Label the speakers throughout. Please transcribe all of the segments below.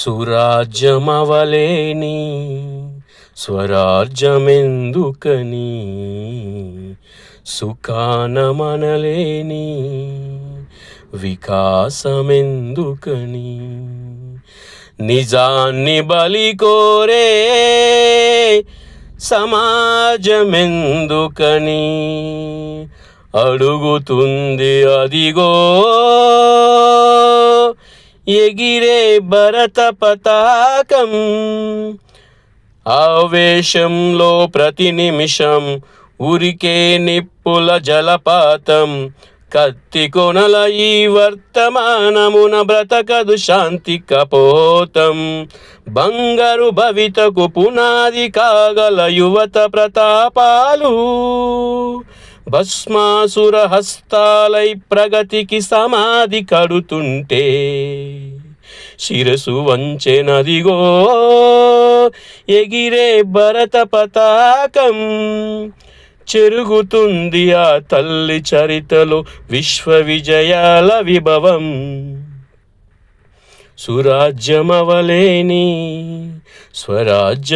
Speaker 1: సురాజ్యమవలేని స్వరాజ్యమెందుకని, సుఖానమనలేని వికాసమెందుకని, నిజాన్ని బలి కోరే సమాజమెందుకని అడుగుతుంది అదిగో ఎగిరే భరత పతాకం. ఆవేశంలో ప్రతి నిమిషం ఉరికే నిప్పుల జలపాతం. కత్తి కొనల ఈ వర్తమానమున బ్రతకదు శాంతి కపోతం. బంగారు భవితకు పునాది కాగల యువత ప్రతాపాలు భస్మాసుర హస్తాలై ప్రగతికి సమాధి కడుతుంటే శిరసు వంచెనదిగో ఎగిరే భరత పతాకం. చెరుగుతుంది ఆ తల్లి చరితలో విశ్వ విజయాల విభవం. సురాజ్యమవలేని స్వరాజ్యమెందుకని,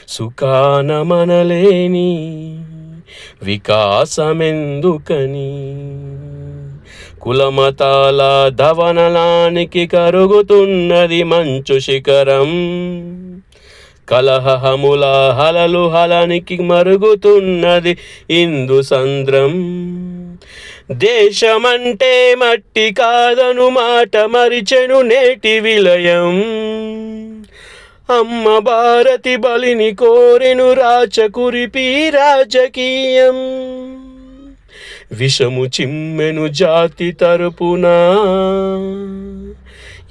Speaker 1: సుఖానమనలేని వికాసమెందుకని, కులమతాల ధవనలానికి కరుగుతున్నది మంచు శిఖరం. కలహముల హలలు హలానికి మరుగుతున్నది ఇందు సంద్రం. దేశమంటే మట్టి కాదను మాట మరిచెను నేటి విలయం. అమ్మ భారతి బలిని కోరెను రాచకురిపి రాజకీయం. విషము చిమ్మెను జాతి తరపున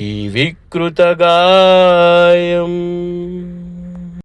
Speaker 1: ఈ వికృత గాయం.